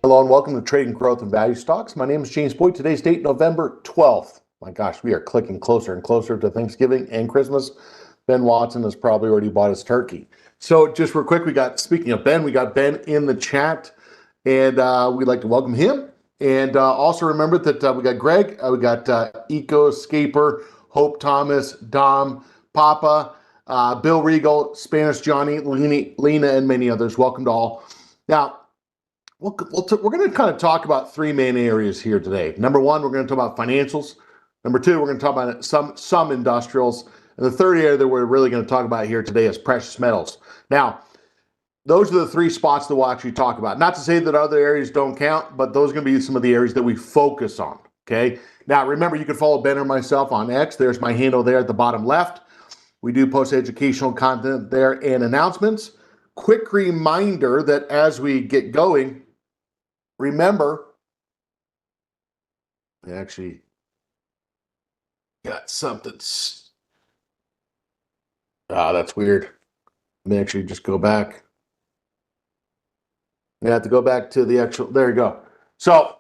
Hello and welcome to Trading Growth and Value Stocks. My name is James Boyd. Today's date, November 12th. My gosh, we are clicking closer and closer to Thanksgiving and Christmas. Ben Watson has probably already bought his turkey. So just real quick, speaking of Ben, we got Ben in the chat and we'd like to welcome him. And also remember that we got Greg, we got Ecoscaper, Hope Thomas, Dom, Papa, Bill Regal, Spanish Johnny, Lena, and many others. Welcome to all. Now, we're going to kind of talk about three main areas here today. Number one, we're going to talk about financials. Number two, we're going to talk about some industrials. And the third area that we're really going to talk about here today is precious metals. Now, those are the three spots that we'll actually talk about. Not to say that other areas don't count, but those are going to be some of the areas that we focus on, okay? Now, remember, you can follow Ben or myself on X. There's my handle there at the bottom left. We do post educational content there and announcements. Quick reminder that as we get going, remember, I actually got something. That's weird. Let me actually just go back. I have to go back to the actual, there you go. So,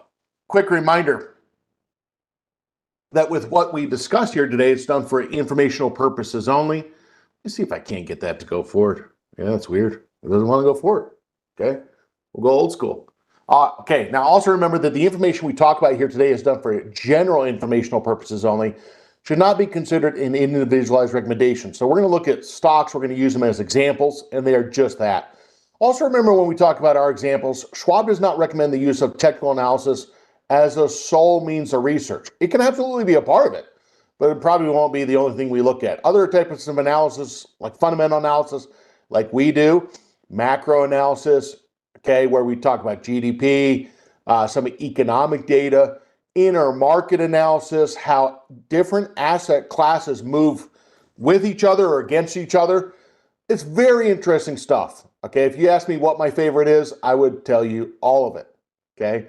quick reminder that with what we discussed here today, it's done for informational purposes only. Let's see if I can't get that to go forward. Yeah, that's weird. It doesn't want to go forward. Okay, we'll go old school. Okay, now also remember that the information we talk about here today is done for general informational purposes only, should not be considered an individualized recommendation. So we're going to look at stocks, we're going to use them as examples, and they are just that. Also remember when we talk about our examples, Schwab does not recommend the use of technical analysis as a sole means of research. It can absolutely be a part of it, but it probably won't be the only thing we look at. Other types of analysis, like fundamental analysis, like we do, macro analysis, okay, where we talk about GDP, some economic data, inner market analysis, how different asset classes move with each other or against each other. It's very interesting stuff, okay? If you ask me what my favorite is, I would tell you all of it, okay?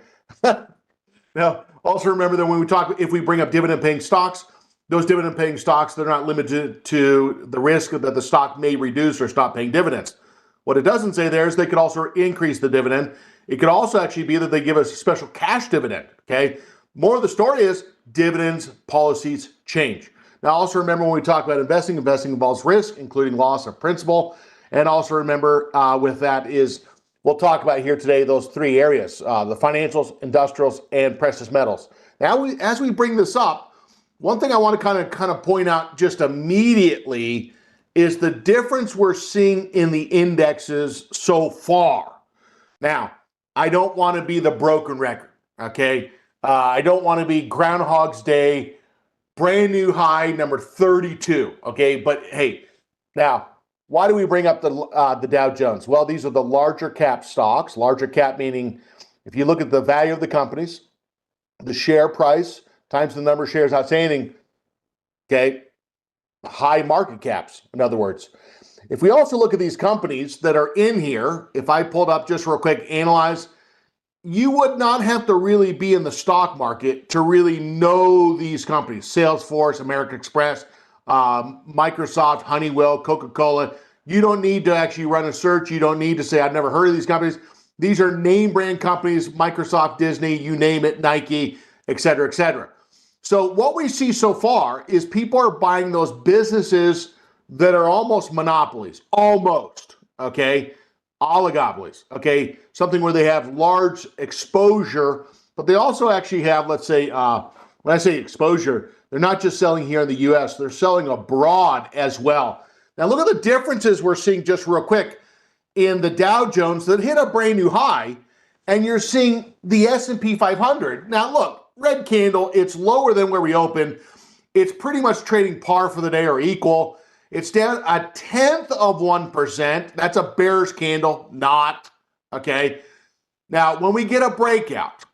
Now, also remember that when we talk, if we bring up dividend-paying stocks, those dividend-paying stocks, they're not limited to the risk that the stock may reduce or stop paying dividends. What it doesn't say there is they could also increase the dividend. It could also actually be that they give us a special cash dividend, okay? More of the story is dividends policies change. Now, also remember when we talk about investing involves risk, including loss of principal. And also remember with that is, we'll talk about here today those three areas, the financials, industrials, and precious metals. Now, as we bring this up, one thing I want to kind of point out just immediately is the difference we're seeing in the indexes so far. Now, I don't want to be the broken record, okay? I don't want to be Groundhog's Day, brand new high, number 32, okay? But hey, now, why do we bring up the Dow Jones? Well, these are the larger cap stocks. Larger cap meaning if you look at the value of the companies, the share price times the number of shares outstanding, okay? High market caps, in other words. If we also look at these companies that are in here, if I pulled up just real quick, analyze, you would not have to really be in the stock market to really know these companies. Salesforce, American Express, Microsoft, Honeywell, Coca-Cola. You don't need to actually run a search. You don't need to say, I've never heard of these companies. These are name brand companies, Microsoft, Disney, you name it, Nike, et cetera, et cetera. So what we see so far is people are buying those businesses that are almost monopolies, almost, okay? Oligopolies, okay? Something where they have large exposure, but they also actually have, let's say, when I say exposure, they're not just selling here in the US, they're selling abroad as well. Now look at the differences we're seeing just real quick in the Dow Jones that hit a brand new high, and you're seeing the S&P 500. Now look, red candle, it's lower than where we opened. It's pretty much trading par for the day or equal. It's down 0.1%. That's a bearish candle, not, okay? Now, when we get a breakout,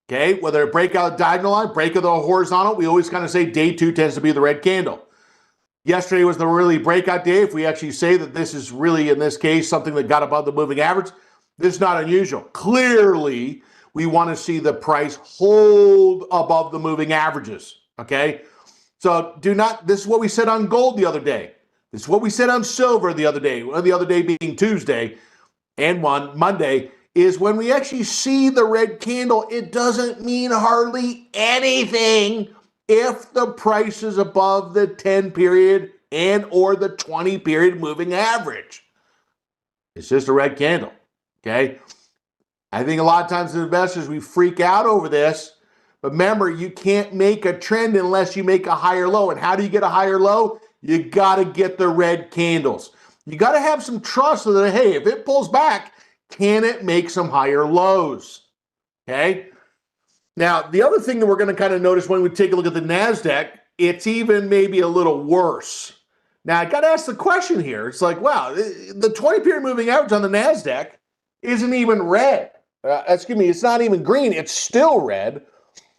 okay, whether a breakout diagonal line, break of the horizontal, we always kind of say day two tends to be the red candle. Yesterday was the really breakout day. If we actually say that this is really, in this case, something that got above the moving average, this is not unusual. Clearly, we want to see the price hold above the moving averages, okay? So this is what we said on gold the other day. This is what we said on silver the other day being Tuesday and Monday. is when we actually see the red candle, it doesn't mean hardly anything if the price is above the 10 period and or the 20 period moving average. It's just a red candle, okay? I think a lot of times as investors, we freak out over this, but remember, you can't make a trend unless you make a higher low. And how do you get a higher low? You got to get the red candles. You got to have some trust that, hey, if it pulls back, can it make some higher lows? Okay. Now, the other thing that we're going to kind of notice when we take a look at the NASDAQ, it's even maybe a little worse. Now, I got to ask the question here. It's like, wow, the 20 period moving average on the NASDAQ isn't even red. Excuse me, it's not even green. It's still red.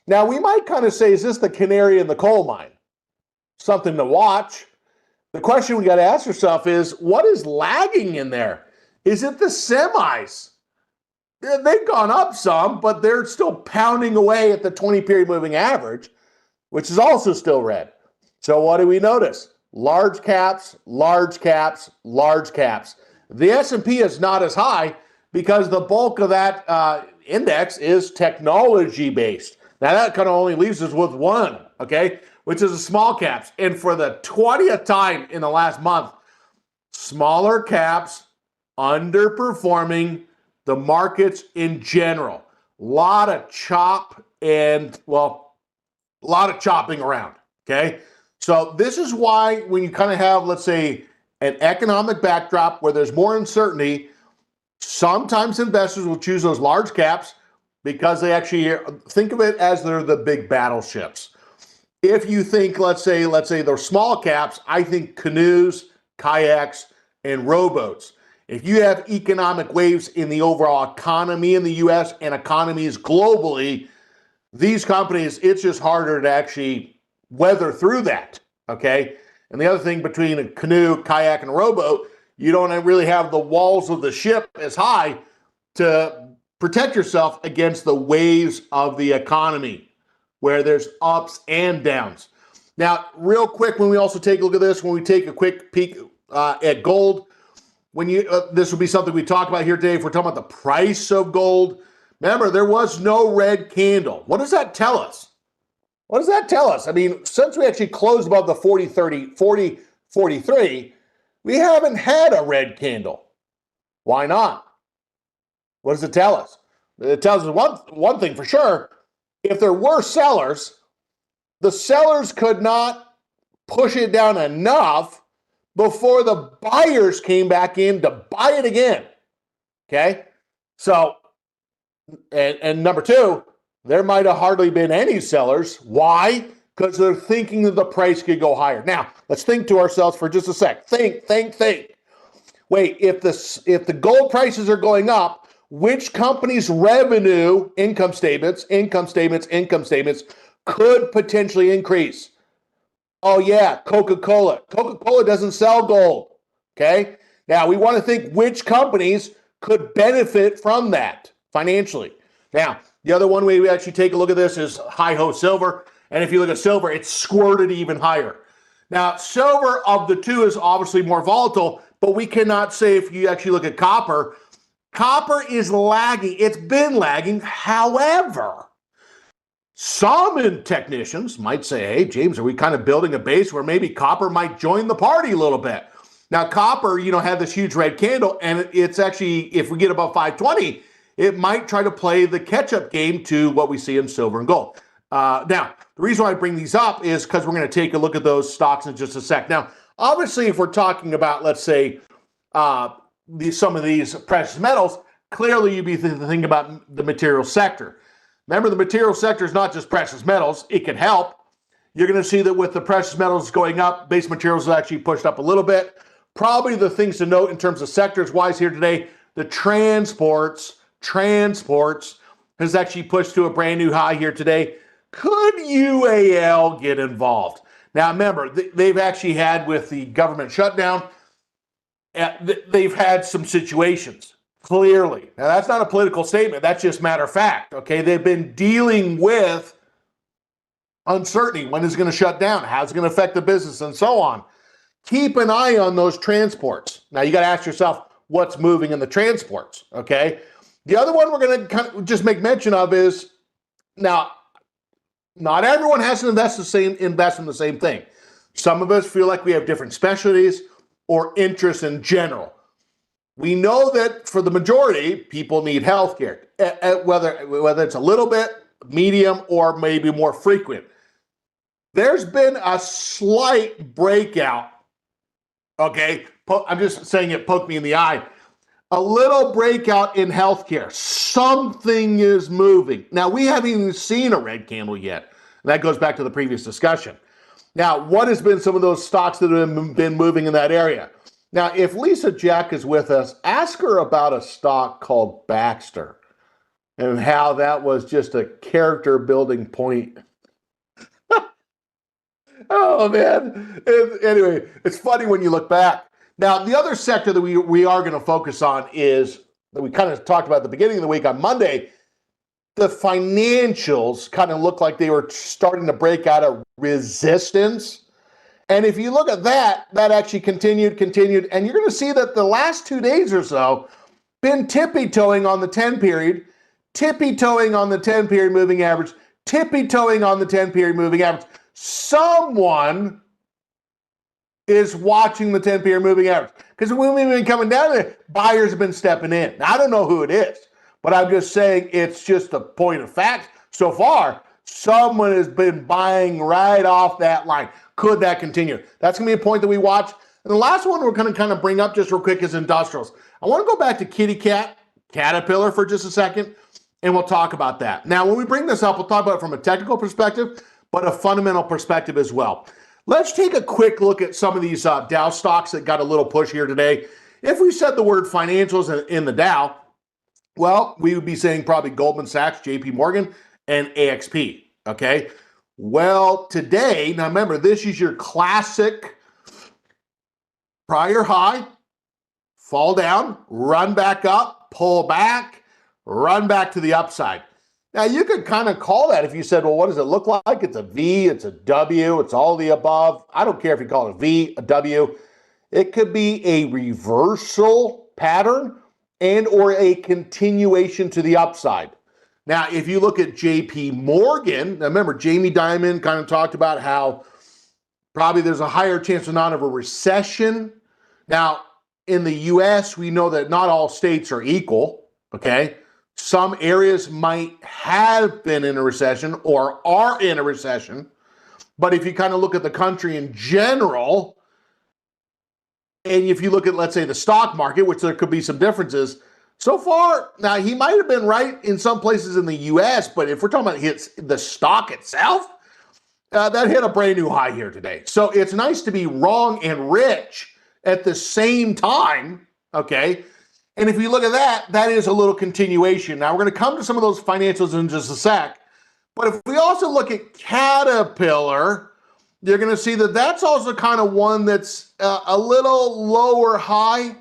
Now, we might kind of say, is this the canary in the coal mine? Something to watch. The question we got to ask ourselves is, what is lagging in there? Is it the semis? They've gone up some, but they're still pounding away at the 20 period moving average, which is also still red. So what do we notice? Large caps, large caps, large caps. The S&P is not as high because the bulk of that index is technology based. Now that kind of only leaves us with one, okay, which is the small caps. And for the 20th time in the last month, smaller caps underperforming the markets in general. A lot of chop and, well, a lot of chopping around, okay? So this is why when you kind of have, let's say, an economic backdrop where there's more uncertainty, sometimes investors will choose those large caps because they actually think of it as they're the big battleships. If you think, let's say they're small caps, I think canoes, kayaks, and rowboats. If you have economic waves in the overall economy in the US and economies globally, these companies, it's just harder to actually weather through that, okay? And the other thing between a canoe, kayak, and a rowboat, you don't really have the walls of the ship as high to protect yourself against the waves of the economy where there's ups and downs. Now, real quick, when we also take a look at this, when we take a quick peek at gold, when you this will be something we talk about here today. If we're talking about the price of gold, remember, there was no red candle. What does that tell us? What does that tell us? I mean, since we actually closed above the 43, we haven't had a red candle. Why not? What does it tell us? It tells us one thing for sure. If there were sellers, the sellers could not push it down enough before the buyers came back in to buy it again. Okay? So, and number two, there might have hardly been any sellers. Why? Because they're thinking that the price could go higher. Now, let's think to ourselves for just a sec. Think. Wait, if the gold prices are going up, which company's revenue, income statements could potentially increase? Oh yeah, Coca-Cola. Coca-Cola doesn't sell gold, okay? Now, we want to think which companies could benefit from that financially. Now, the other one way we actually take a look at this is Hi-Ho Silver. And if you look at silver, it's squirted even higher. Now, silver of the two is obviously more volatile, but we cannot say if you actually look at copper, copper is lagging. It's been lagging. However, some technicians might say, hey, James, are we kind of building a base where maybe copper might join the party a little bit? Now, copper, had this huge red candle, and it's actually, if we get above 520, it might try to play the catch-up game to what we see in silver and gold. Now, the reason why I bring these up is because we're going to take a look at those stocks in just a sec. Now, obviously, if we're talking about, let's say, some of these precious metals, clearly you'd be thinking about the material sector. Remember, the material sector is not just precious metals. It can help. You're going to see that with the precious metals going up, base materials have actually pushed up a little bit. Probably the things to note in terms of sectors-wise here today, the transports has actually pushed to a brand new high here today. Could UAL get involved? Now, remember, they've actually had, with the government shutdown, they've had some situations. Clearly. Now, that's not a political statement. That's just matter of fact, okay? They've been dealing with uncertainty. When is it going to shut down? How's it going to affect the business and so on? Keep an eye on those transports. Now, you got to ask yourself, what's moving in the transports, okay? The other one we're going to kind of just make mention of is, now, not everyone has to invest in the same thing. Some of us feel like we have different specialties or interests in general. We know that for the majority, people need healthcare, whether it's a little bit, medium, or maybe more frequent. There's been a slight breakout. Okay, I'm just saying it poked me in the eye. A little breakout in healthcare. Something is moving. Now, we haven't even seen a red candle yet. That goes back to the previous discussion. Now, what has been some of those stocks that have been moving in that area? Now, if Lisa Jack is with us, ask her about a stock called Baxter and how that was just a character building point. Oh, man. Anyway, it's funny when you look back. Now, the other sector that we are going to focus on is, that we kind of talked about at the beginning of the week on Monday, the financials kind of looked like they were starting to break out of resistance. And if you look at that, that actually continued, and you're going to see that the last 2 days or so been tippy-toeing on the 10 period, tippy-toeing on the 10 period moving average, tippy-toeing on the 10 period moving average. Someone is watching the 10 period moving average, because when we've been coming down there, buyers have been stepping in. Now, I don't know who it is, but I'm just saying it's just a point of fact. So far, someone has been buying right off that line. Could that continue? That's going to be a point that we watch. And the last one we're going to kind of bring up just real quick is industrials. I want to go back to Kitty Cat, Caterpillar for just a second, and we'll talk about that. Now, when we bring this up, we'll talk about it from a technical perspective, but a fundamental perspective as well. Let's take a quick look at some of these Dow stocks that got a little push here today. If we said the word financials in the Dow, well, we would be saying probably Goldman Sachs, JP Morgan, and AXP, okay? Well, today, now remember, this is your classic prior high, fall down, run back up, pull back, run back to the upside. Now, you could kind of call that if you said, well, what does it look like? It's a V, it's a W, it's all the above. I don't care if you call it a V, a W. It could be a reversal pattern and or a continuation to the upside. Now, if you look at JP Morgan, now remember, Jamie Dimon kind of talked about how probably there's a higher chance than not of a recession. Now, in the US, we know that not all states are equal, okay? Some areas might have been in a recession or are in a recession. But if you kind of look at the country in general, and if you look at, let's say, the stock market, which there could be some differences, so far, now he might have been right in some places in the US, but if we're talking about the stock itself, that hit a brand new high here today. So it's nice to be wrong and rich at the same time, okay? And if you look at that, that is a little continuation. Now, we're going to come to some of those financials in just a sec. But if we also look at Caterpillar, you're going to see that that's also kind of one that's a little lower high.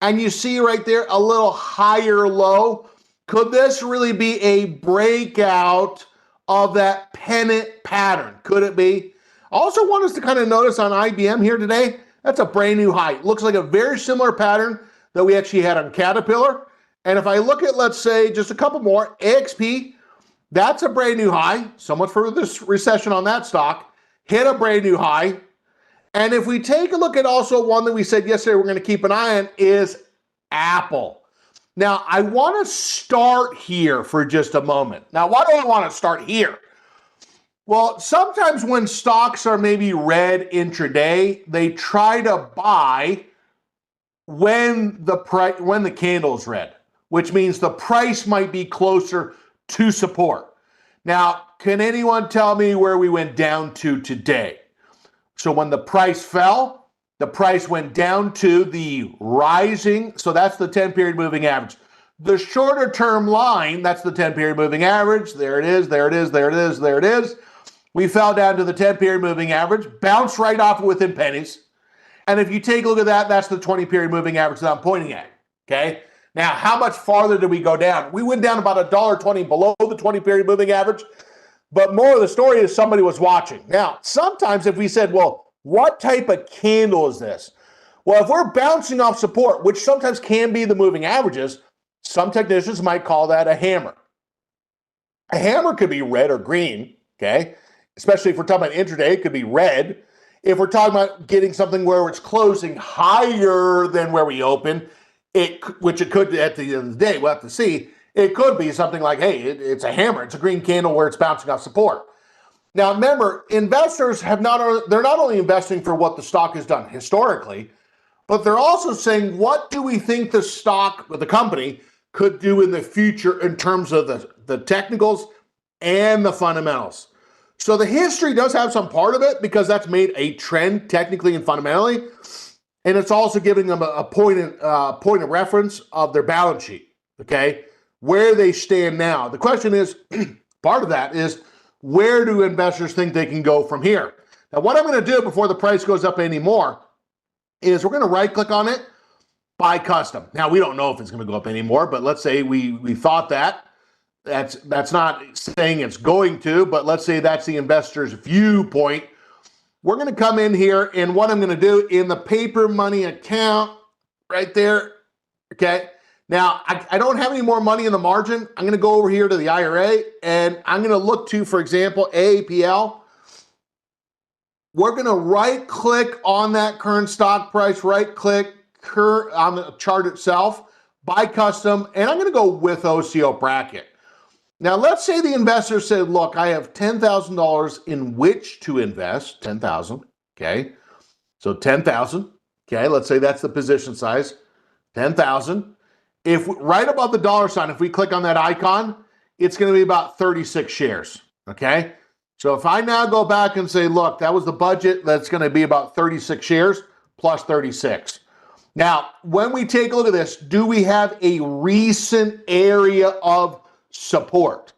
And you see right there a little higher low. Could this really be a breakout of that pennant pattern? Could it be? I also want us to kind of notice on IBM here today, that's a brand new high. Looks like a very similar pattern that we actually had on Caterpillar. And if I look at, let's say, just a couple more, AXP, that's a brand new high. So much for this recession on that stock. Hit a brand new high. And if we take a look at also one that we said yesterday we're going to keep an eye on is Apple. Now, I want to start here for just a moment. Now, why do I want to start here? Well, sometimes when stocks are maybe red intraday, they try to buy when the candle is red, which means the price might be closer to support. Now, can anyone tell me where we went down to today? So when the price fell, the price went down to the rising, so that's the 10-period moving average. The shorter term line, that's the 10-period moving average. There it is, there it is, there it is, there it is. We fell down to the 10-period moving average, bounced right off within pennies. And if you take a look at that, that's the 20-period moving average that I'm pointing at, okay? Now, how much farther did we go down? We went down about $1.20 below the 20-period moving average, but more of the story is somebody was watching. Now, sometimes if we said, well, what type of candle is this? Well, if we're bouncing off support, which sometimes can be the moving averages, Some technicians might call that a hammer. A hammer could be red or green, okay? Especially if we're talking about intraday, it could be red. If we're talking about getting something where it's closing higher than where we open, which it could at the end of the day, we'll have to see. It could be something like, hey, it's a hammer. It's a green candle where it's bouncing off support. Now, remember, investors they're not only investing for what the stock has done historically, but they're also saying, what do we think the stock or the company could do in the future in terms of the technicals and the fundamentals? So the history does have some part of it because that's made a trend technically and fundamentally. And it's also giving them a point of reference of their balance sheet, okay? Where they stand now. The question is, part of that is, where do investors think they can go from here? Now, what I'm going to do before the price goes up anymore is we're going to right-click on it, buy custom. Now, we don't know if it's going to go up anymore, but let's say we thought that. That's not saying it's going to, but let's say that's the investor's viewpoint. We're going to come in here, and what I'm going to do in the paper money account right there, okay? Now, I don't have any more money in the margin. I'm going to go over here to the IRA, and I'm going to look to, for example, AAPL. We're going to right-click on that current stock price, right-click on the chart itself, buy custom, and I'm going to go with OCO bracket. Now, let's say the investor said, look, I have $10,000 in which to invest, 10,000, okay? So 10,000, okay, let's say that's the position size, 10,000. If right above the dollar sign, if we click on that icon, it's going to be about 36 shares, okay? So if I now go back and say, look, that was the budget, that's going to be about 36 shares plus 36. Now, when we take a look at this, do we have a recent area of support?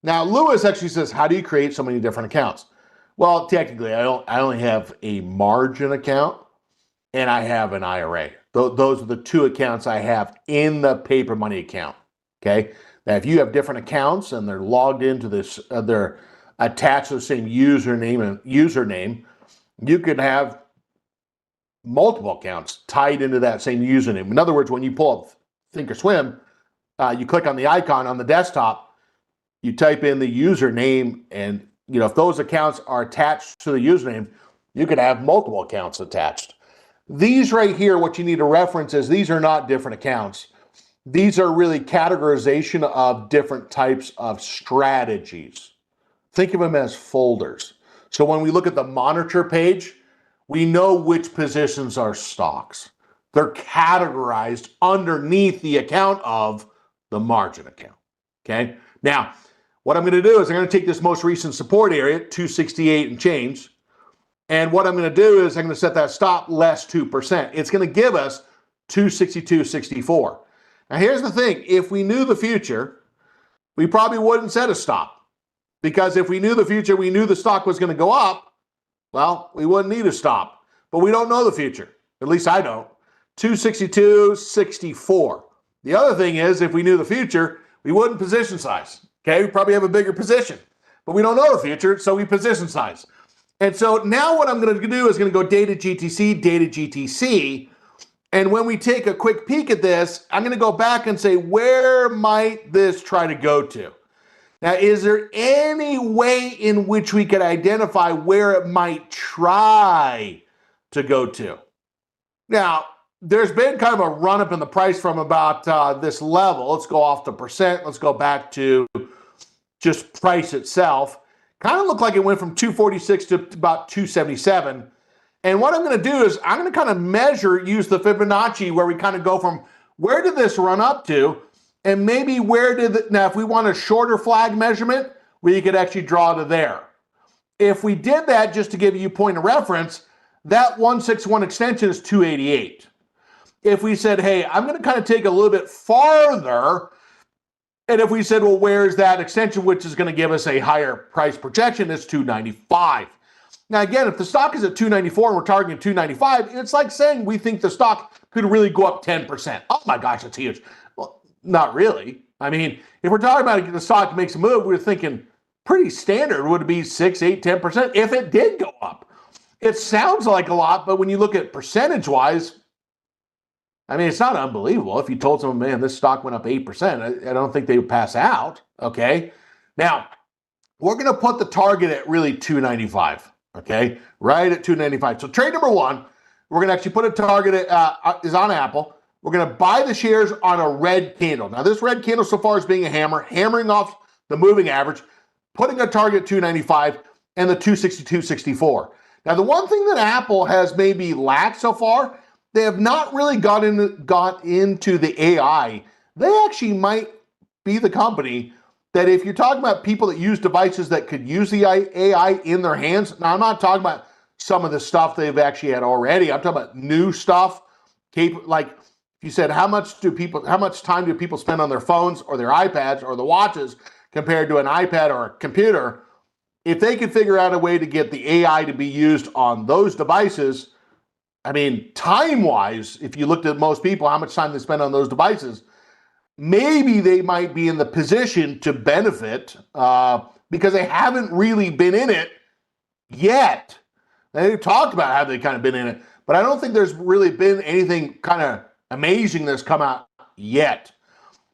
Now, Lewis actually says, how do you create so many different accounts? Well, technically, I only have a margin account and I have an IRA. Those are the two accounts I have in the paper money account, okay? Now, if you have different accounts and they're logged into this, they're attached to the same username, you could have multiple accounts tied into that same username. In other words, when you pull up Thinkorswim, you click on the icon on the desktop, you type in the username, and if those accounts are attached to the username, you could have multiple accounts attached. These right here, what you need to reference is these are not different accounts. These are really categorization of different types of strategies. Think of them as folders. So when we look at the monitor page, we know which positions are stocks. They're categorized underneath the account of the margin account, okay? Now, what I'm going to do is I'm going to take this most recent support area, 268 and change, and what I'm going to do is I'm going to set that stop less 2%. It's going to give us 262.64. Now, here's the thing. If we knew the future, we probably wouldn't set a stop, because if we knew the future, we knew the stock was going to go up, well, we wouldn't need a stop. But we don't know the future. At least I don't. 262.64. The other thing is, if we knew the future, we wouldn't position size. Okay, we probably have a bigger position, but we don't know the future, so we position size. And so now what I'm going to do is going to go data GTC, and when we take a quick peek at this, I'm going to go back and say, where might this try to go to? Now, is there any way in which we could identify where it might try to go to? Now, there's been kind of a run up in the price from about this level. Let's go off the percent. Let's go back to just price itself. Kind of looked like it went from 246 to about 277. And what I'm going to do is I'm going to kind of use the Fibonacci, where we kind of go from where did this run up to, and maybe now if we want a shorter flag measurement, we could actually draw to there. If we did that, just to give you a point of reference, that 161 extension is 288. If we said, hey, I'm going to kind of take a little bit farther, and if we said, well, where's that extension, which is going to give us a higher price projection, it's 295. Now, again, if the stock is at 294 and we're targeting 295, it's like saying we think the stock could really go up 10%. Oh my gosh, that's huge. Well, not really. I mean, if we're talking about the stock makes a move, we're thinking pretty standard would be 6, 8, 10% if it did go up. It sounds like a lot, but when you look at percentage-wise, I mean, it's not unbelievable. If you told someone, man, this stock went up 8%, I don't think they would pass out. Okay. Now, we're going to put the target at really 295. Okay. Right at 295. So trade number one, we're going to actually put a target is on Apple. We're going to buy the shares on a red candle. Now, this red candle so far is being a hammer, hammering off the moving average, putting a target at 295 and the 262.64. Now, the one thing that Apple has maybe lacked so far, they have not really got into the AI. They actually might be the company that if you're talking about people that use devices that could use the AI in their hands, now I'm not talking about some of the stuff they've actually had already. I'm talking about new stuff. Like you said, how much time do people spend on their phones or their iPads or the watches compared to an iPad or a computer? If they can figure out a way to get the AI to be used on those devices, I mean, time-wise, if you looked at most people, how much time they spend on those devices, maybe they might be in the position to benefit because they haven't really been in it yet. They've talked about how they've kind of been in it, but I don't think there's really been anything kind of amazing that's come out yet.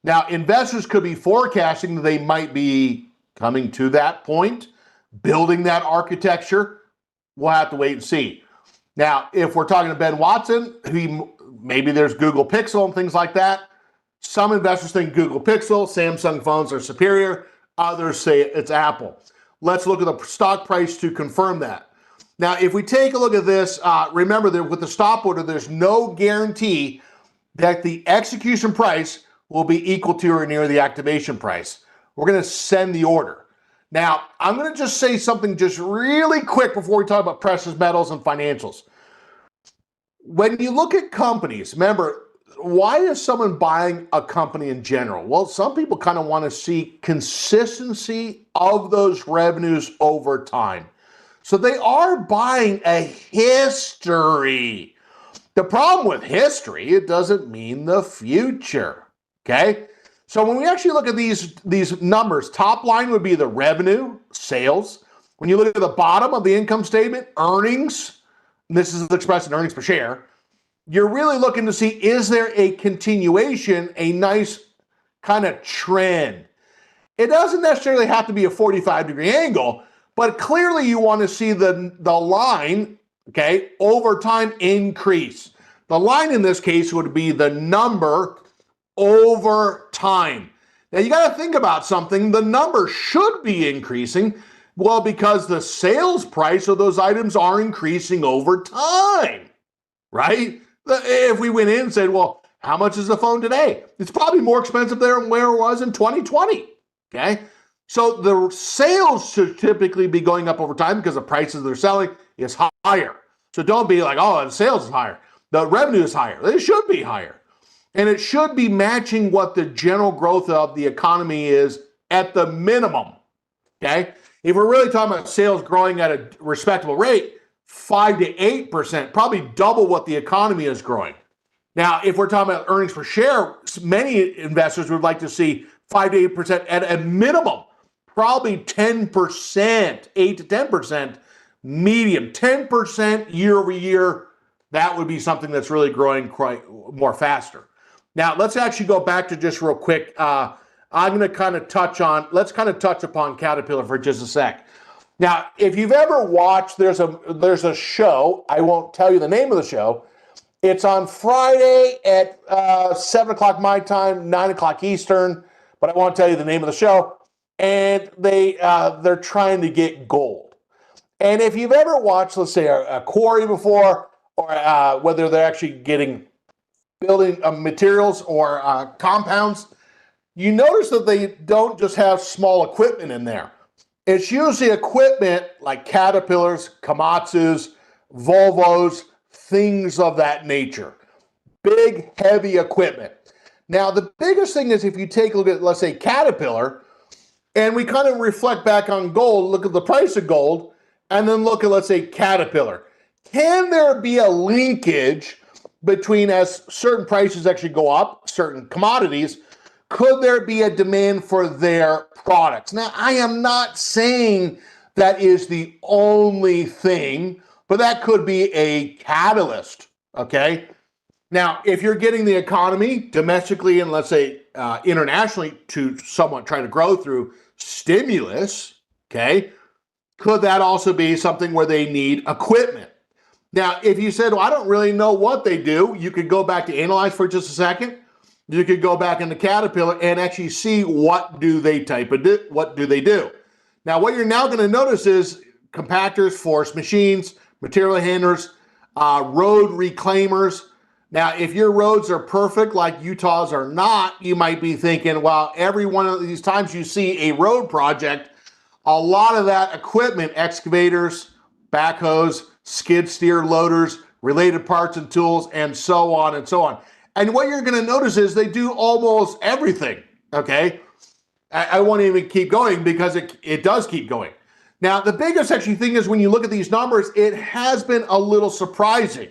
Now, investors could be forecasting that they might be coming to that point, building that architecture. We'll have to wait and see. Now, if we're talking to Ben Watson, maybe there's Google Pixel and things like that. Some investors think Google Pixel, Samsung phones are superior. Others say it's Apple. Let's look at the stock price to confirm that. Now, if we take a look at this, remember that with the stop order, there's no guarantee that the execution price will be equal to or near the activation price. We're going to send the order. Now, I'm going to just say something just really quick before we talk about precious metals and financials. When you look at companies, remember, why is someone buying a company in general? Well, some people kind of want to see consistency of those revenues over time. So they are buying a history. The problem with history, it doesn't mean the future, okay? So when we actually look at these numbers, top line would be the revenue, sales. When you look at the bottom of the income statement, earnings, and this is expressed in earnings per share, you're really looking to see, is there a continuation, a nice kind of trend? It doesn't necessarily have to be a 45-degree angle, but clearly you want to see the line, okay, over time increase. The line in this case would be the number over time. Now you got to think about something. The number should be increasing, well, because the sales price of those items are increasing over time, right? If we went in and said, well, how much is the phone today? It's probably more expensive there than where it was in 2020, okay? So the sales should typically be going up over time because the prices they're selling is higher. So don't be like, oh, the sales is higher. The revenue is higher. It should be higher. And it should be matching what the general growth of the economy is at the minimum, okay? If we're really talking about sales growing at a respectable rate, 5 to 8%, probably double what the economy is growing. Now, if we're talking about earnings per share, many investors would like to see 5 to 8% at a minimum, probably 10%, 8 to 10%, medium, 10% year over year. That would be something that's really growing quite more faster. Now, let's actually go back to just real quick. I'm going to kind of touch upon Caterpillar for just a sec. Now, if you've ever watched, there's a show, I won't tell you the name of the show. It's on Friday at 7 o'clock my time, 9 o'clock Eastern, but I won't tell you the name of the show. And they're trying to get gold. And if you've ever watched, let's say, a quarry before, or whether they're actually building materials or compounds, you notice that they don't just have small equipment in there. It's usually equipment like Caterpillars, Komatsus, Volvos, things of that nature. Big, heavy equipment. Now, the biggest thing is if you take a look at, let's say, Caterpillar, and we kind of reflect back on gold, look at the price of gold, and then look at, let's say, Caterpillar. Can there be a linkage between, as certain prices actually go up, certain commodities, could there be a demand for their products? Now, I am not saying that is the only thing, but that could be a catalyst, okay? Now, if you're getting the economy domestically and let's say internationally to somewhat try to grow through stimulus, okay, could that also be something where they need equipment? Now, if you said, well, I don't really know what they do, you could go back to analyze for just a second. You could go back into Caterpillar and actually see what do they do. Now, what you're now going to notice is compactors, forest machines, material handlers, road reclaimers. Now, if your roads are perfect like Utah's are not, you might be thinking, well, every one of these times you see a road project, a lot of that equipment, excavators, backhoes, skid steer loaders, related parts and tools, and so on and so on. And what you're going to notice is they do almost everything, okay? I won't even keep going because it does keep going. Now, the biggest actually thing is when you look at these numbers, it has been a little surprising.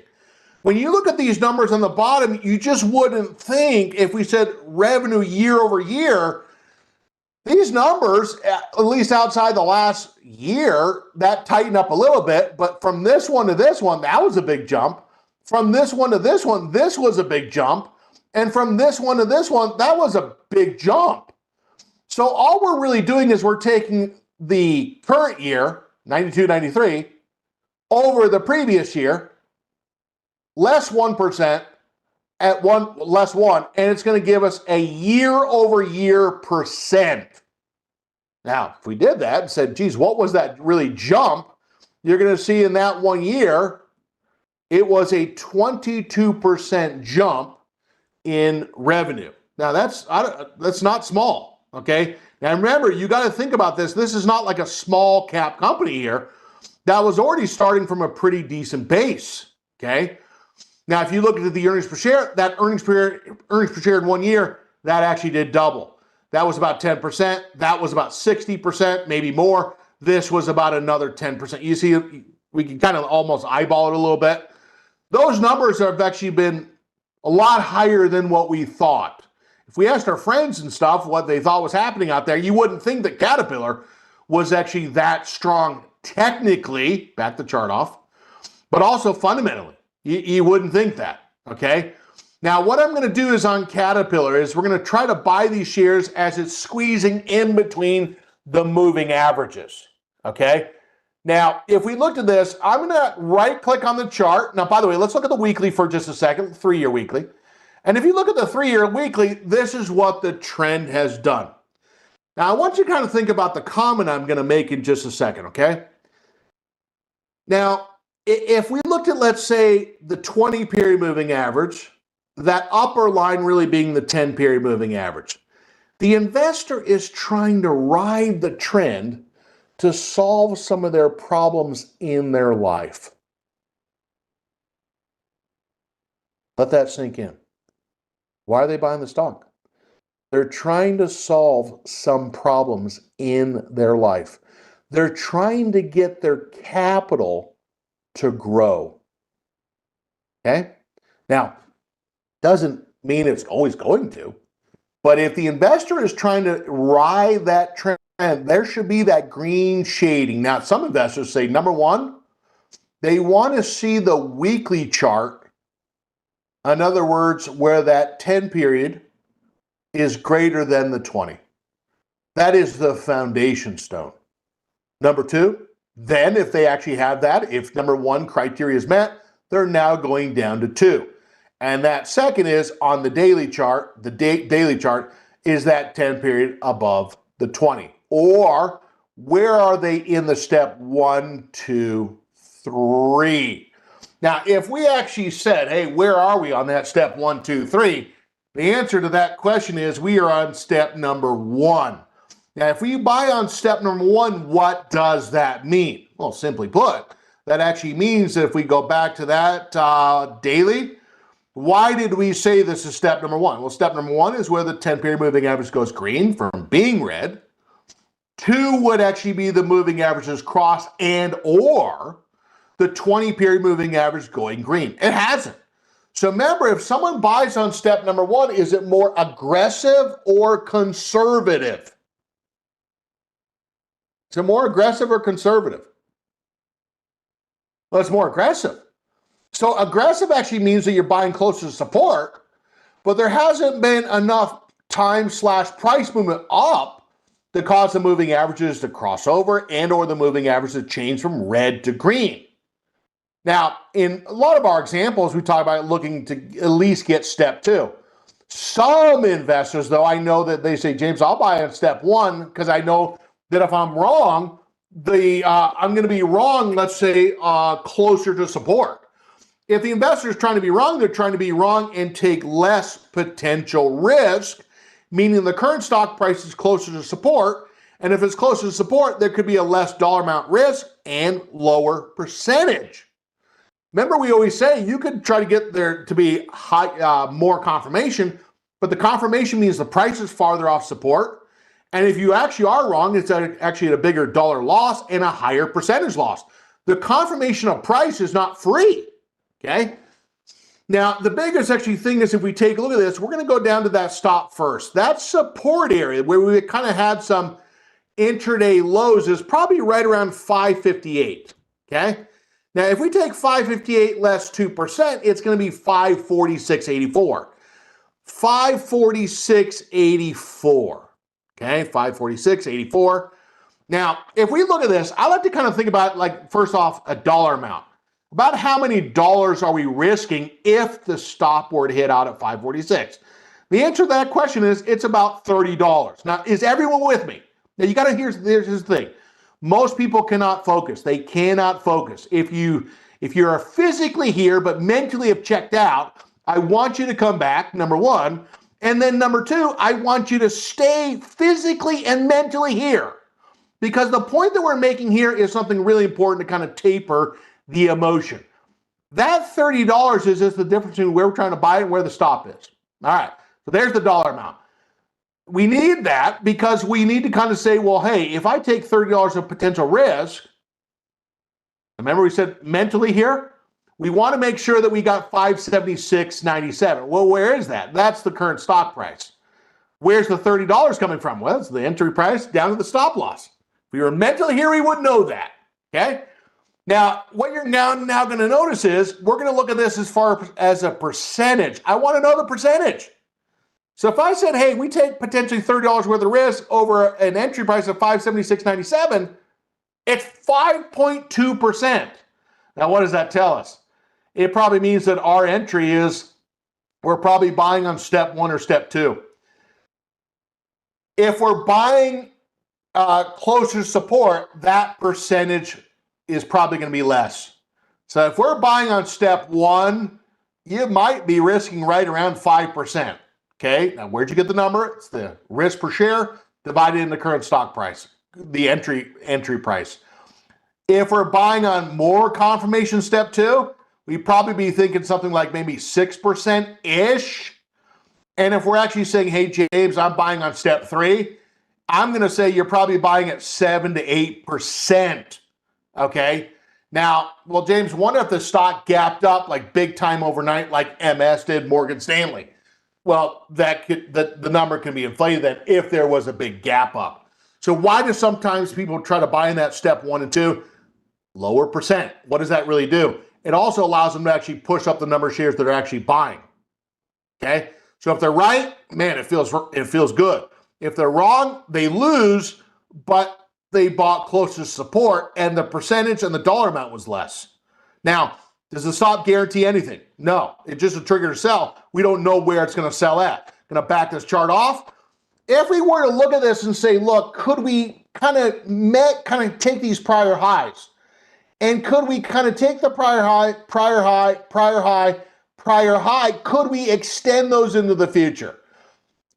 When you look at these numbers on the bottom, you just wouldn't think if we said revenue year over year, these numbers, at least outside the last year, that tightened up a little bit. But from this one to this one, that was a big jump. From this one to this one, this was a big jump. And from this one to this one, that was a big jump. So all we're really doing is we're taking the current year, 92, 93, over the previous year, less 1%, at less 1, and it's going to give us a year-over-year percent. Now, if we did that and said, geez, what was that really jump? You're going to see in that 1 year, it was a 22% jump in revenue. Now, that's not small, okay? Now, remember, you got to think about this. This is not like a small cap company here. That was already starting from a pretty decent base, okay? Now, if you look at the earnings per share, that earnings per share in 1 year, that actually did double. That was about 10%. That was about 60%, maybe more. This was about another 10%. You see, we can kind of almost eyeball it a little bit. Those numbers have actually been a lot higher than what we thought. If we asked our friends and stuff what they thought was happening out there, you wouldn't think that Caterpillar was actually that strong technically, back the chart off, but also fundamentally. You wouldn't think that, okay? Now, what I'm going to do is on Caterpillar is we're going to try to buy these shares as it's squeezing in between the moving averages, okay? Now, if we looked at this, I'm going to right-click on the chart. Now, by the way, let's look at the weekly for just a second, 3-year weekly. And if you look at the 3-year weekly, this is what the trend has done. Now, I want you to kind of think about the comment I'm going to make in just a second, okay? Now, if we looked at, let's say, the 20-period moving average, that upper line really being the 10-period moving average, the investor is trying to ride the trend to solve some of their problems in their life. Let that sink in. Why are they buying the stock? They're trying to solve some problems in their life. They're trying to get their capital to grow. Okay? Now, doesn't mean it's always going to, but if the investor is trying to ride that trend, there should be that green shading. Now, some investors say, number one, they want to see the weekly chart. In other words, where that 10 period is greater than the 20. That is the foundation stone. Number two, then if they actually have that, if number one criteria is met, they're now going down to 2. And that second is on the daily chart, daily chart is that 10 period above the 20. Or where are they in the step 1, 2, 3? Now, if we actually said, hey, where are we on that step 1, 2, 3? The answer to that question is we are on step number 1. Now, if we buy on step number 1, what does that mean? Well, simply put, that actually means that if we go back to that daily, why did we say this is step number 1? Well, step number 1 is where the 10-period moving average goes green from being red. 2 would actually be the moving averages cross and or the 20-period moving average going green. It hasn't. So remember, if someone buys on step number 1, is it more aggressive or conservative? Is it more aggressive or conservative? Well, it's more aggressive. So aggressive actually means that you're buying closer to support, but there hasn't been enough time/price movement up to cause the moving averages to cross over and or the moving average to change from red to green. Now, in a lot of our examples, we talk about looking to at least get step 2. Some investors, though, I know that they say, James, I'll buy on step 1 because I know that if I'm wrong, I'm going to be wrong, let's say, closer to support. If the investor is trying to be wrong, they're trying to be wrong and take less potential risk, meaning the current stock price is closer to support. And if it's closer to support, there could be a less dollar amount risk and lower percentage. Remember, we always say you could try to get there to be more confirmation, but the confirmation means the price is farther off support. And if you actually are wrong, it's actually at a bigger dollar loss and a higher percentage loss. The confirmation of price is not free. Okay. Now, the biggest actually thing is if we take a look at this, we're going to go down to that stop first. That support area where we kind of had some intraday lows is probably right around 558. Okay. Now, if we take 558 less 2%, it's going to be 546.84. 546.84. Okay. 546.84. Now, if we look at this, I like to kind of think about, like, first off, a dollar amount. About how many dollars are we risking if the stop were to hit out at 546? The answer to that question is it's about $30. Now, is everyone with me? Now, you got to here's the thing. Most people cannot focus. They cannot focus. If you're physically here but mentally have checked out, I want you to come back, number one. And then number two, I want you to stay physically and mentally here. Because the point that we're making here is something really important to kind of taper the emotion. That $30 is just the difference between where we're trying to buy it and where the stop is. All right, so there's the dollar amount. We need that because we need to kind of say, well, hey, if I take $30 of potential risk, remember we said mentally here, we want to make sure that we got 576.97. Well, where is that? That's the current stock price. Where's the $30 coming from? Well, it's the entry price down to the stop loss. If we were mentally here, we would know that, okay? Now, what you're now going to notice is we're going to look at this as far as a percentage. I want to know the percentage. So if I said, hey, we take potentially $30 worth of risk over an entry price of $576.97, it's 5.2%. Now, what does that tell us? It probably means that our entry is we're probably buying on step 1 or step 2. If we're buying closer to support, that percentage is probably going to be less. So if we're buying on step 1, you might be risking right around 5%. Okay, now where'd you get the number? It's the risk per share divided into the current stock price, the entry price. If we're buying on more confirmation step 2, we'd probably be thinking something like maybe 6%-ish. And if we're actually saying, hey, James, I'm buying on step 3, I'm going to say you're probably buying at 7 to 8%. Okay. Now, well, James, wonder if the stock gapped up like big time overnight, like MS did, Morgan Stanley. Well, the number can be inflated then if there was a big gap up. So why do sometimes people try to buy in that step 1 and 2? Lower percent. What does that really do? It also allows them to actually push up the number of shares that are actually buying. Okay. So if they're right, man, it feels good. If they're wrong, they lose, but they bought close to support and the percentage and the dollar amount was less. Now, does the stop guarantee anything? No, it's just a trigger to sell. We don't know where it's going to sell at. Going to back this chart off. If we were to look at this and say, look, could we kind of take these prior highs? And could we kind of take the prior high, could we extend those into the future?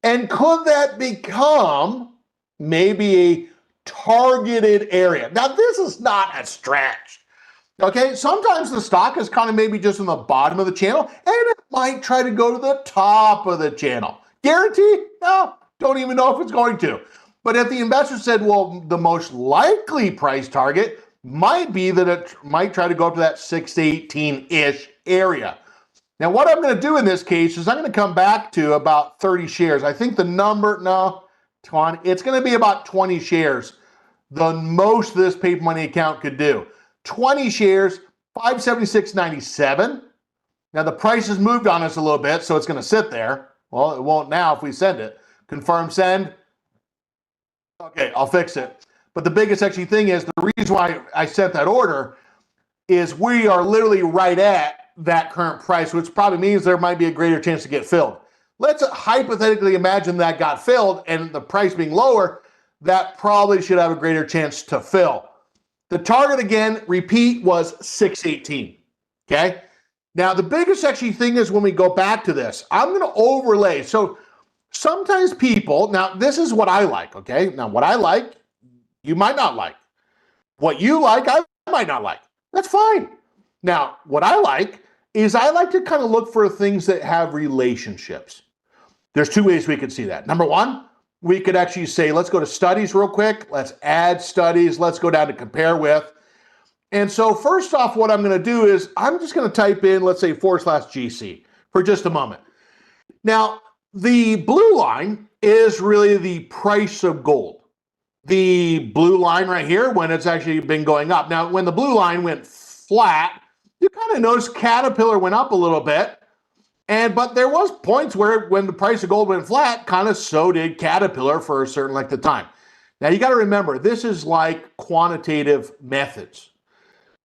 And could that become maybe a targeted area? Now, this is not a stretch. Okay, sometimes the stock is kind of maybe just in the bottom of the channel, and it might try to go to the top of the channel. Guarantee? No, don't even know if it's going to. But if the investor said, well, the most likely price target might be that it might try to go up to that 618-ish area. Now, what I'm going to do in this case is I'm going to come back to about 30 shares. I think the number, no, 20, it's going to be about 20 shares, the most this paper money account could do. 20 shares, 576.97. Now the price has moved on us a little bit, so it's going to sit there. Well, it won't now if we send it. Confirm send. Okay, I'll fix it. But the biggest actually thing is the reason why I sent that order is we are literally right at that current price, which probably means there might be a greater chance to get filled. Let's hypothetically imagine that got filled and the price being lower, that probably should have a greater chance to fill. The target again, repeat, was 618. Okay. Now the biggest actually thing is when we go back to this, I'm going to overlay. So sometimes people, now this is what I like. Okay. Now what I like, you might not like. What you like, I might not like. That's fine. Now, what I like is I like to kind of look for things that have relationships. There's two ways we could see that. Number one, we could actually say, let's go to studies real quick. Let's add studies. Let's go down to compare with. And so first off, what I'm going to do is I'm just going to type in, let's say /GC for just a moment. Now, the blue line is really the price of gold. The blue line right here, when it's actually been going up. Now, when the blue line went flat, you kind of notice Caterpillar went up a little bit. But there was points where when the price of gold went flat, kind of so did Caterpillar for a certain length of time. Now, you got to remember, this is like quantitative methods.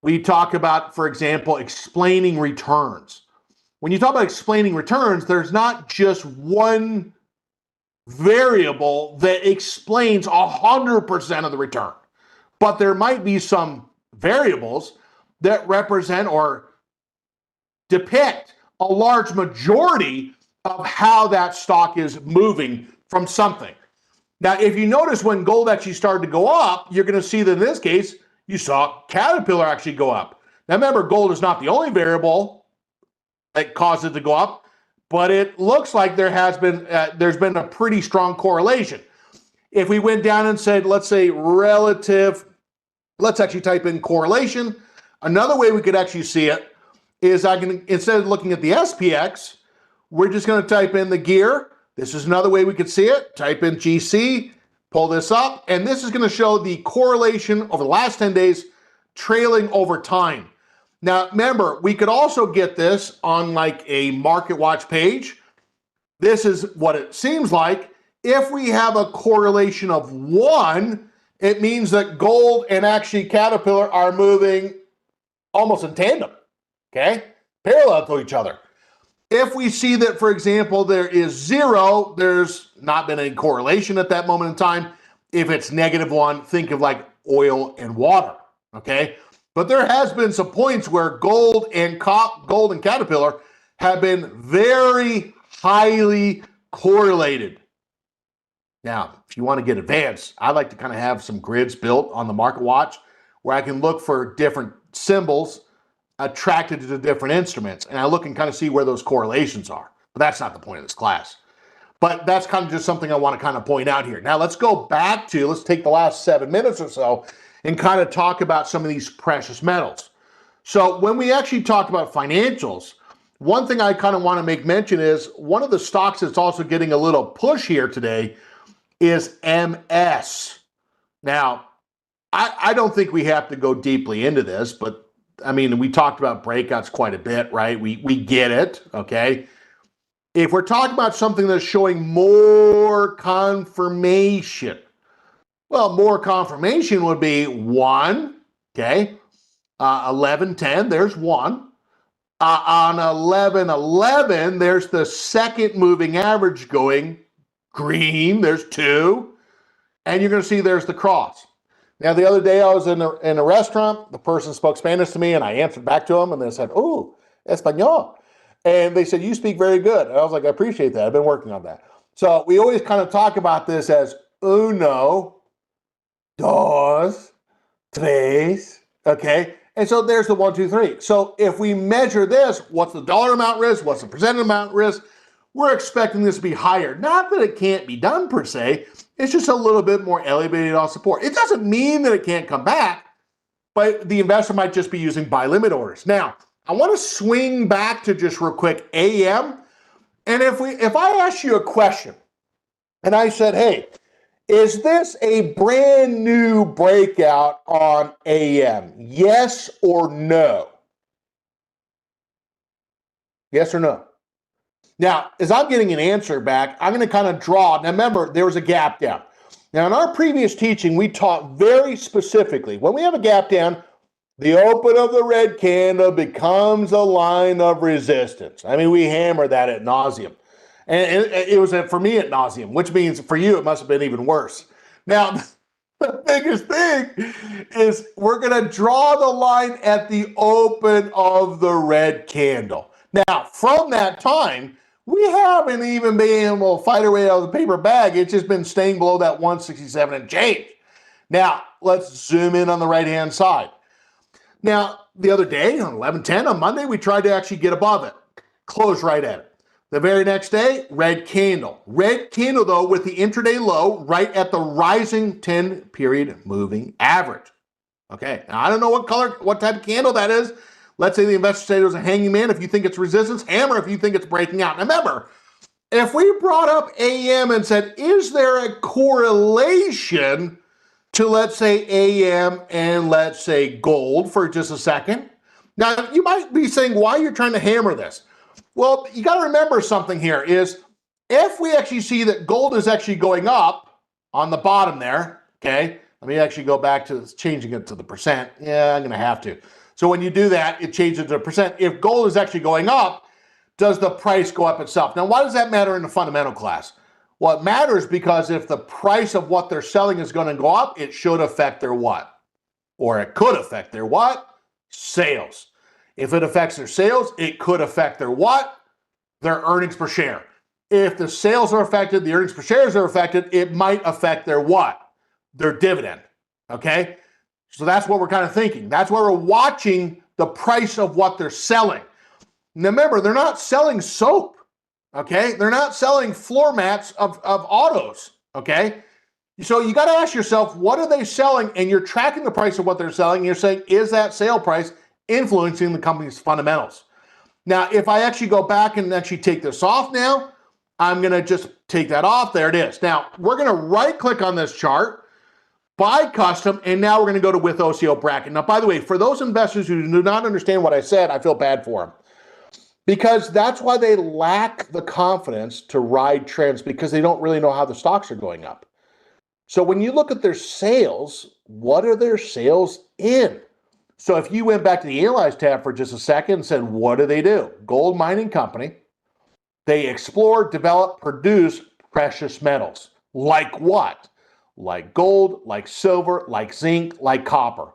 We talk about, for example, explaining returns. When you talk about explaining returns, there's not just one variable that explains 100% of the return, but there might be some variables that represent or depict a large majority of how that stock is moving from something. Now, if you notice when gold actually started to go up, you're going to see that in this case, you saw Caterpillar actually go up. Now, remember, gold is not the only variable that caused it to go up, but it looks like there's been a pretty strong correlation. If we went down and said, let's say relative, let's actually type in correlation. Another way we could actually see it is I can, instead of looking at the SPX, we're just going to type in the gear. This is another way we could see it. Type in GC, pull this up, and this is going to show the correlation over the last 10 days trailing over time. Now, remember, we could also get this on like a Market Watch page. This is what it seems like. If we have a correlation of 1, it means that gold and actually Caterpillar are moving almost in tandem, okay? Parallel to each other. If we see that, for example, there is 0, there's not been any correlation at that moment in time. If it's -1, think of like oil and water, okay? But there has been some points where gold and Caterpillar have been very highly correlated. Now, if you want to get advanced, I like to kind of have some grids built on the Market Watch where I can look for different symbols attracted to the different instruments, and I look and kind of see where those correlations are. But that's not the point of this class. But that's kind of just something I want to kind of point out here. Now, let's go back to, let's take the last 7 minutes or so and kind of talk about some of these precious metals. So when we actually talk about financials, one thing I kind of want to make mention is one of the stocks that's also getting a little push here today is MS. Now, I don't think we have to go deeply into this, but I mean, we talked about breakouts quite a bit, right? We get it, okay? If we're talking about something that's showing more confirmation, well, more confirmation would be 1, okay? 11.10, there's 1. On 11.11, there's the second moving average going green, there's 2. And you're going to see there's the cross. Now, the other day I was in a restaurant, the person spoke Spanish to me, and I answered back to them, and they said, "Oh, Espanol." And they said, "You speak very good." And I was like, "I appreciate that. I've been working on that." So we always kind of talk about this as uno, dos, tres, okay? And so there's the 1, 2, 3. So if we measure this, what's the dollar amount risk? What's the percentage amount risk? We're expecting this to be higher. Not that it can't be done per se. It's just a little bit more elevated on support. It doesn't mean that it can't come back, but the investor might just be using buy limit orders. Now, I want to swing back to just real quick AM. And if I ask you a question and I said, "Hey, is this a brand new breakout on AM? Yes or no?" Yes or no? Now, as I'm getting an answer back, I'm going to kind of draw. Now, remember, there was a gap down. Now, in our previous teaching, we taught very specifically, when we have a gap down, the open of the red candle becomes a line of resistance. I mean, we hammer that ad nauseum. And it was, for me, ad nauseum, which means for you, it must have been even worse. Now, the biggest thing is we're going to draw the line at the open of the red candle. Now, from that time, we haven't even been able to fight our way out of the paper bag. It's just been staying below that 167 and change. Now, let's zoom in on the right-hand side. Now, the other day, on 11/10, on Monday, we tried to actually get above it. Close right at it. The very next day, red candle. Red candle, though, with the intraday low right at the rising 10-period moving average. Okay, now I don't know what color, what type of candle that is. Let's say the investor said it was a hanging man. If you think it's resistance, hammer if you think it's breaking out. Now remember, if we brought up AM and said, is there a correlation to, let's say, AM and let's say gold for just a second? Now, you might be saying, why you're trying to hammer this? Well, you got to remember something here is if we actually see that gold is actually going up on the bottom there, okay, let me actually go back to changing it to the percent. Yeah, I'm going to have to. So when you do that, it changes to a percent. If gold is actually going up, does the price go up itself? Now, why does that matter in the fundamental class? Well, it matters because if the price of what they're selling is going to go up, it should affect their what? Or it could affect their what? Sales. If it affects their sales, it could affect their what? Their earnings per share. If the sales are affected, the earnings per shares are affected, it might affect their what? Their dividend. Okay? So that's what we're kind of thinking. That's why we're watching the price of what they're selling. Now remember, they're not selling soap, okay? They're not selling floor mats of autos, okay? So you got to ask yourself, what are they selling? And you're tracking the price of what they're selling. And you're saying, is that sale price influencing the company's fundamentals? Now, if I actually go back and actually take this off now, I'm going to just take that off. There it is. Now, we're going to right-click on this chart, buy custom, and now we're going to go to with OCO bracket. Now, by the way, for those investors who do not understand what I said, I feel bad for them. Because that's why they lack the confidence to ride trends, because they don't really know how the stocks are going up. So when you look at their sales, what are their sales in? So if you went back to the Analyze tab for just a second and said, what do? Gold mining company. They explore, develop, produce precious metals. Like what? Like gold, like silver, like zinc, like copper.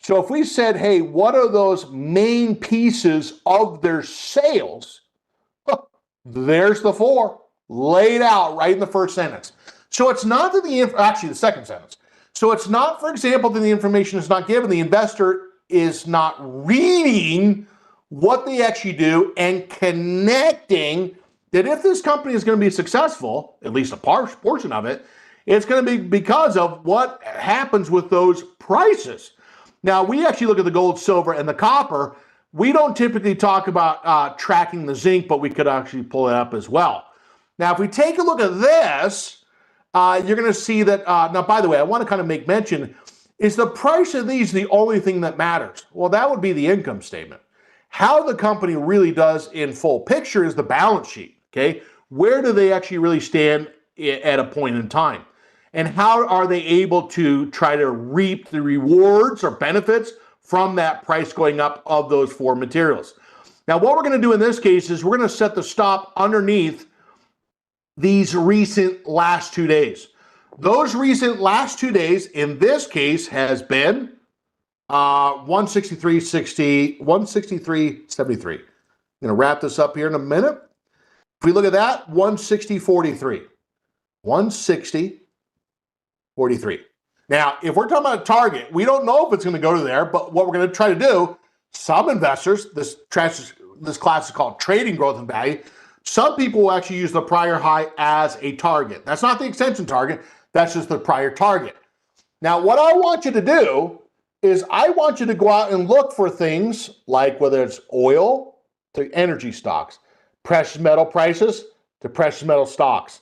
So if we said, hey, what are those main pieces of their sales? There's the four laid out right in the first sentence. So it's not that the second sentence. So it's not, for example, that the information is not given. The investor is not reading what they actually do and connecting that if this company is going to be successful, at least a portion of it, it's going to be because of what happens with those prices. Now, we actually look at the gold, silver, and the copper. We don't typically talk about tracking the zinc, but we could actually pull it up as well. Now, if we take a look at this, you're going to see that, now, by the way, I want to kind of make mention, is the price of these the only thing that matters? Well, that would be the income statement. How the company really does in full picture is the balance sheet, okay? Where do they actually really stand at a point in time? And how are they able to try to reap the rewards or benefits from that price going up of those four materials? Now, what we're going to do in this case is we're going to set the stop underneath these recent last 2 days. Those recent last 2 days, in this case, has been 163.60, 163.73. I'm going to wrap this up here in a minute. If we look at that, 160.43. 160.43. Now, if we're talking about a target, we don't know if it's going to go to there, but what we're going to try to do, some investors, this class is called trading growth and value, some people will actually use the prior high as a target. That's not the extension target, that's just the prior target. Now, what I want you to do is I want you to go out and look for things like whether it's oil to energy stocks, precious metal prices to precious metal stocks.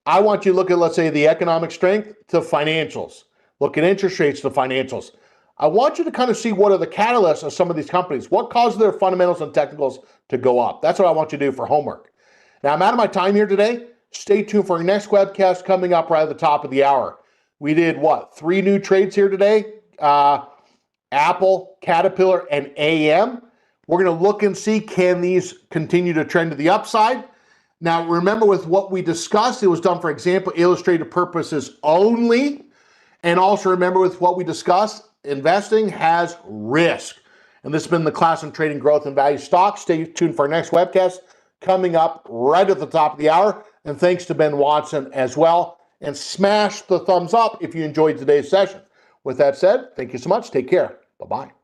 I want you to look at, let's say, the economic strength to financials. Look at interest rates to financials. I want you to kind of see what are the catalysts of some of these companies. What causes their fundamentals and technicals to go up? That's what I want you to do for homework. Now, I'm out of my time here today. Stay tuned for our next webcast coming up right at the top of the hour. We did what? 3 new trades here today. Apple, Caterpillar, and AM. We're going to look and see, can these continue to trend to the upside? Now, remember with what we discussed, it was done for example, illustrative purposes only. And also remember with what we discussed, investing has risk. And this has been the class on trading growth and value stocks. Stay tuned for our next webcast coming up right at the top of the hour. And thanks to Ben Watson as well. And smash the thumbs up if you enjoyed today's session. With that said, thank you so much. Take care. Bye-bye.